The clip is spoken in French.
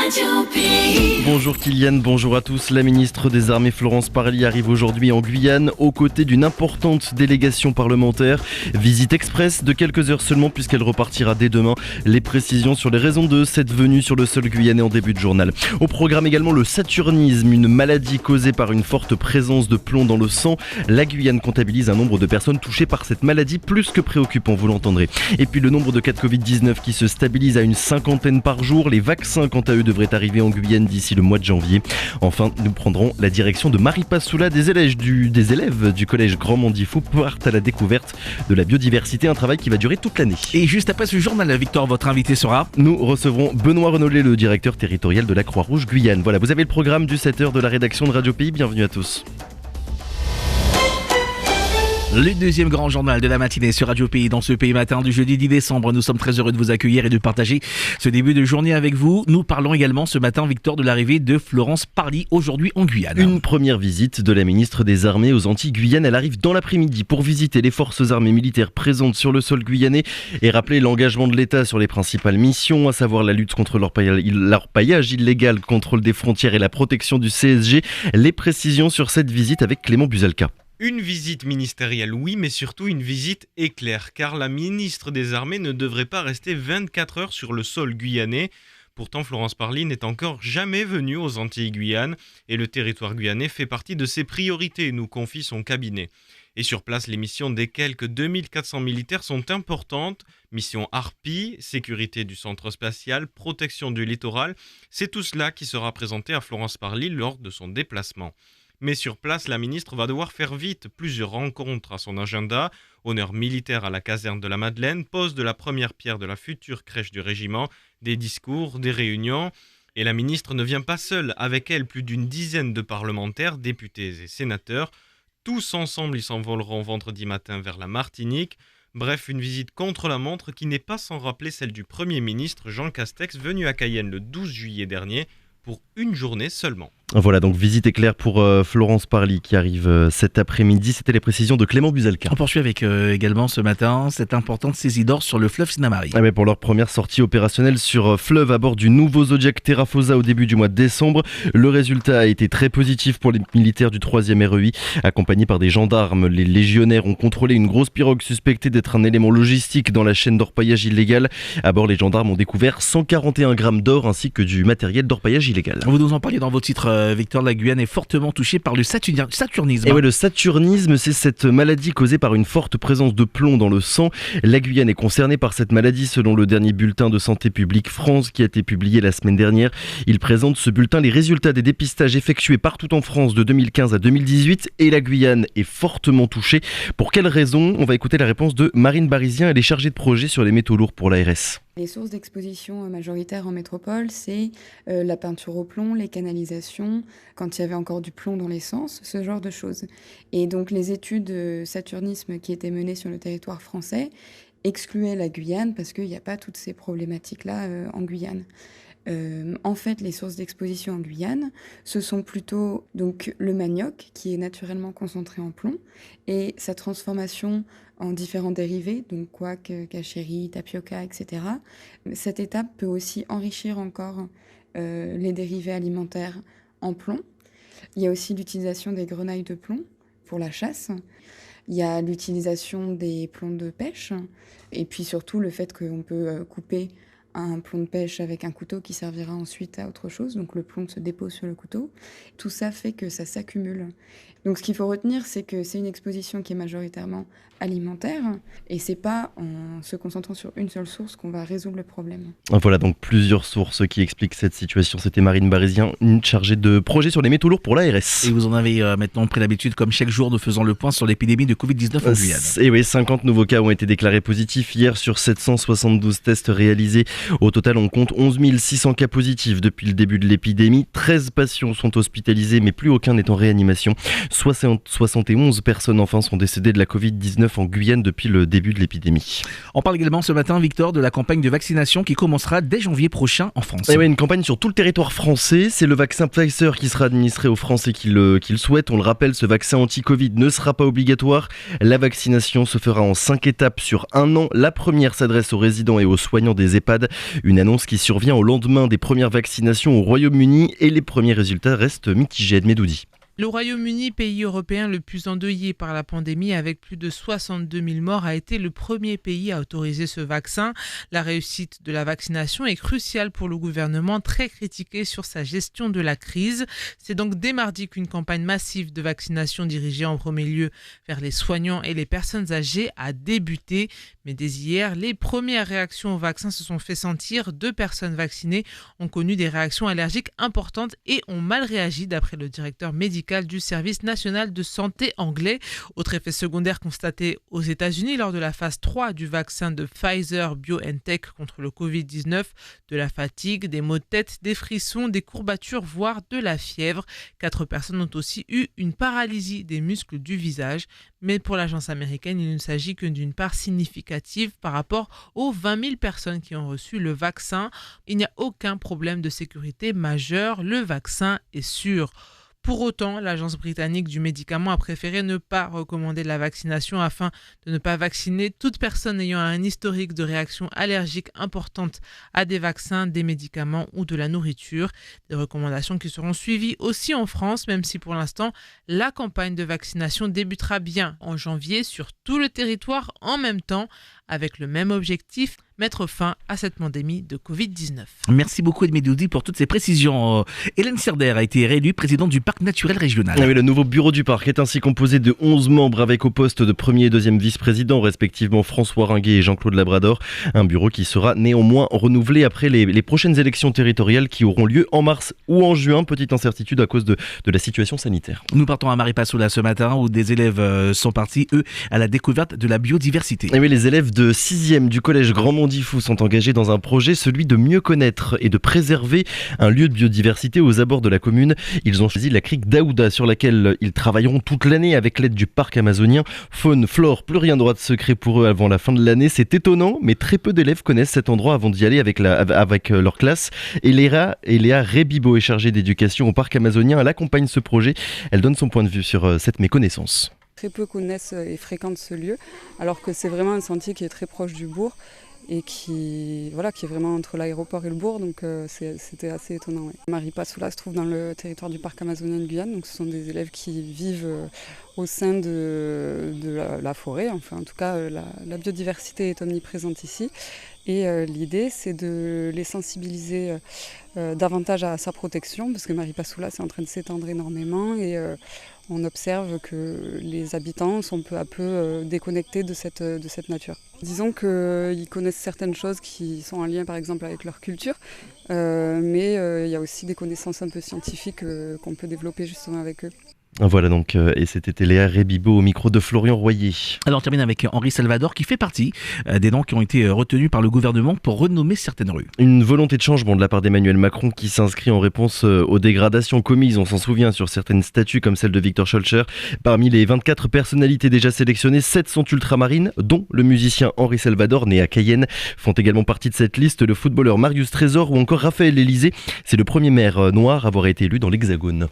Radio Pays. Bonjour Kylian, bonjour à tous. La ministre des Armées Florence Parly arrive aujourd'hui en Guyane aux côtés d'une importante délégation parlementaire. Visite express de quelques heures seulement puisqu'elle repartira dès demain. Les précisions sur les raisons de cette venue sur le sol guyanais en début de journal. Au programme également le saturnisme, une maladie causée par une forte présence de plomb dans le sang. La Guyane comptabilise un nombre de personnes touchées par cette maladie plus que préoccupant, vous l'entendrez. Et puis le nombre de cas de Covid-19 qui se stabilise à une cinquantaine par jour. Les vaccins quant à eux devraient arriver en Guyane d'ici le mois de janvier. Enfin, nous prendrons la direction de Maripasoula. Des élèves du collège Grand Mandifou partent à la découverte de la biodiversité, un travail qui va durer toute l'année. Et juste après ce journal, Victor, votre invité sera... Nous recevrons Benoît Renollet, le directeur territorial de la Croix-Rouge Guyane. Voilà, vous avez le programme du 7h de la rédaction de Radio Pays. Bienvenue à tous. Le deuxième grand journal de la matinée sur Radio Pays dans ce Pays Matin du jeudi 10 décembre. Nous sommes très heureux de vous accueillir et de partager ce début de journée avec vous. Nous parlons également ce matin, Victor, de l'arrivée de Florence Parly aujourd'hui en Guyane. Une première visite de la ministre des Armées aux Antilles Guyane. Elle arrive dans l'après-midi pour visiter les forces armées militaires présentes sur le sol guyanais et rappeler l'engagement de l'État sur les principales missions, à savoir la lutte contre l'orpaillage illégal, contrôle des frontières et la protection du CSG. Les précisions sur cette visite avec Clément Buzalka. Une visite ministérielle, oui, mais surtout une visite éclair, car la ministre des Armées ne devrait pas rester 24 heures sur le sol guyanais. Pourtant, Florence Parly n'est encore jamais venue aux Antilles-Guyane et le territoire guyanais fait partie de ses priorités, nous confie son cabinet. Et sur place, les missions des quelques 2400 militaires sont importantes. Mission Harpie, sécurité du centre spatial, protection du littoral, c'est tout cela qui sera présenté à Florence Parly lors de son déplacement. Mais sur place, la ministre va devoir faire vite. Plusieurs rencontres à son agenda. Honneur militaire à la caserne de la Madeleine, pose de la première pierre de la future crèche du régiment, des discours, des réunions. Et la ministre ne vient pas seule. Avec elle, plus d'une dizaine de parlementaires, députés et sénateurs. Tous ensemble, ils s'envoleront vendredi matin vers la Martinique. Bref, une visite contre la montre qui n'est pas sans rappeler celle du Premier ministre Jean Castex, venu à Cayenne le 12 juillet dernier pour une journée seulement. Voilà, donc visite éclair pour Florence Parly qui arrive cet après-midi. C'était les précisions de Clément Buzalka. On poursuit avec également ce matin cette importante saisie d'or sur le fleuve Sinnamary. Pour leur première sortie opérationnelle sur fleuve à bord du nouveau Zodiac Terrafosa au début du mois de décembre. Le résultat a été très positif pour les militaires du 3e REI. Accompagnés par des gendarmes, les légionnaires ont contrôlé une grosse pirogue suspectée d'être un élément logistique dans la chaîne d'orpaillage illégal. À bord, les gendarmes ont découvert 141 grammes d'or ainsi que du matériel d'orpaillage illégal. Vous nous en parliez dans vos titres, Victor. La Guyane est fortement touchée par le saturnisme. Et le saturnisme, c'est cette maladie causée par une forte présence de plomb dans le sang. La Guyane est concernée par cette maladie selon le dernier bulletin de Santé publique France qui a été publié la semaine dernière. Il présente ce bulletin les résultats des dépistages effectués partout en France de 2015 à 2018 et la Guyane est fortement touchée. Pour quelles raisons ? On va écouter la réponse de Marine Barizien, elle est chargée de projet sur les métaux lourds pour l'ARS. Les sources d'exposition majoritaires en métropole, c'est la peinture au plomb, les canalisations, quand il y avait encore du plomb dans l'essence, ce genre de choses. Et donc les études de saturnisme qui étaient menées sur le territoire français excluaient la Guyane parce qu'il n'y a pas toutes ces problématiques-là en Guyane. En fait, les sources d'exposition en Guyane, ce sont plutôt donc, le manioc qui est naturellement concentré en plomb et sa transformation en différents dérivés, donc couac, cachéri, tapioca, etc. Cette étape peut aussi enrichir encore les dérivés alimentaires en plomb. Il y a aussi l'utilisation des grenailles de plomb pour la chasse. Il y a l'utilisation des plombs de pêche et puis surtout le fait qu'on peut couper un plomb de pêche avec un couteau qui servira ensuite à autre chose, donc le plomb se dépose sur le couteau. Tout ça fait que ça s'accumule. Donc ce qu'il faut retenir, c'est que c'est une exposition qui est majoritairement alimentaire et c'est pas en se concentrant sur une seule source qu'on va résoudre le problème. Voilà donc plusieurs sources qui expliquent cette situation. C'était Marine Barizien, une chargée de projet sur les métaux lourds pour l'ARS. Et vous en avez maintenant pris l'habitude, comme chaque jour, nous faisons le point sur l'épidémie de Covid-19 en Guyane. Et oui, 50 nouveaux cas ont été déclarés positifs hier sur 772 tests réalisés. Au total, on compte 11 600 cas positifs depuis le début de l'épidémie. 13 patients sont hospitalisés, mais plus aucun n'est en réanimation. 71 personnes enfin sont décédées de la Covid-19 en Guyane depuis le début de l'épidémie. On parle également ce matin, Victor, de la campagne de vaccination qui commencera dès janvier prochain en France. Et oui, une campagne sur tout le territoire français. C'est le vaccin Pfizer qui sera administré aux Français qui le souhaitent. On le rappelle, ce vaccin anti-Covid ne sera pas obligatoire. La vaccination se fera en 5 étapes sur 1 an. La première s'adresse aux résidents et aux soignants des EHPAD. Une annonce qui survient au lendemain des premières vaccinations au Royaume-Uni et les premiers résultats restent mitigés. Edmedoudi. Le Royaume-Uni, pays européen le plus endeuillé par la pandémie avec plus de 62 000 morts, a été le premier pays à autoriser ce vaccin. La réussite de la vaccination est cruciale pour le gouvernement, très critiqué sur sa gestion de la crise. C'est donc dès mardi qu'une campagne massive de vaccination dirigée en premier lieu vers les soignants et les personnes âgées a débuté. Mais dès hier, les premières réactions au vaccin se sont fait sentir. 2 personnes vaccinées ont connu des réactions allergiques importantes et ont mal réagi, d'après le directeur médical du service national de santé anglais. Autre effet secondaire constaté aux États-Unis lors de la phase 3 du vaccin de Pfizer BioNTech contre le Covid-19, de la fatigue, des maux de tête, des frissons, des courbatures, voire de la fièvre. 4 personnes ont aussi eu une paralysie des muscles du visage. Mais pour l'agence américaine, il ne s'agit que d'une part significative par rapport aux 20 000 personnes qui ont reçu le vaccin. Il n'y a aucun problème de sécurité majeur. Le vaccin est sûr. Pour autant, l'agence britannique du médicament a préféré ne pas recommander la vaccination afin de ne pas vacciner toute personne ayant un historique de réaction allergique importante à des vaccins, des médicaments ou de la nourriture. Des recommandations qui seront suivies aussi en France, même si pour l'instant, la campagne de vaccination débutera bien en janvier sur tout le territoire en même temps, avec le même objectif, mettre fin à cette pandémie de Covid-19. Merci beaucoup Edmedoudi pour toutes ces précisions. Hélène Serder a été réélue présidente du parc naturel régional. Oui, le nouveau bureau du parc est ainsi composé de 11 membres avec au poste de premier et deuxième vice-président, respectivement François Ringuet et Jean-Claude Labrador. Un bureau qui sera néanmoins renouvelé après les prochaines élections territoriales qui auront lieu en mars ou en juin. Petite incertitude à cause de la situation sanitaire. Nous partons à Maripasoula ce matin où des élèves sont partis, eux, à la découverte de la biodiversité. Et oui, les élèves de 6e du collège Grand Mondifou sont engagés dans un projet, celui de mieux connaître et de préserver un lieu de biodiversité aux abords de la commune. Ils ont choisi la crique d'Aouda sur laquelle ils travailleront toute l'année avec l'aide du parc amazonien. Faune, flore, plus rien droit de secret pour eux avant la fin de l'année. C'est étonnant, mais très peu d'élèves connaissent cet endroit avant d'y aller avec leur classe. Et Léa Rebibo est chargée d'éducation au parc amazonien. Elle accompagne ce projet. Elle donne son point de vue sur cette méconnaissance. Très peu connaissent et fréquentent ce lieu, alors que c'est vraiment un sentier qui est très proche du bourg et qui est vraiment entre l'aéroport et le bourg, donc c'était assez étonnant. Ouais. Maripasoula se trouve dans le territoire du parc amazonien de Guyane, donc ce sont des élèves qui vivent au sein de la forêt, enfin en tout cas la biodiversité est omniprésente ici. Et l'idée, c'est de les sensibiliser davantage à sa protection, parce que Maripasoula, c'est en train de s'étendre énormément et on observe que les habitants sont peu à peu déconnectés de cette nature. Disons qu'ils connaissent certaines choses qui sont en lien par exemple avec leur culture, mais il y a aussi des connaissances un peu scientifiques qu'on peut développer justement avec eux. Voilà donc, et c'était Léa Rebibo au micro de Florian Royer. Alors on termine avec Henri Salvador qui fait partie des noms qui ont été retenus par le gouvernement pour renommer certaines rues. Une volonté de changement de la part d'Emmanuel Macron qui s'inscrit en réponse aux dégradations commises, on s'en souvient, sur certaines statues comme celle de Victor Schœlcher. Parmi les 24 personnalités déjà sélectionnées, 7 sont ultramarines, dont le musicien Henri Salvador, né à Cayenne. Font également partie de cette liste le footballeur Marius Trésor ou encore Raphaël Élysée. C'est le premier maire noir à avoir été élu dans l'Hexagone.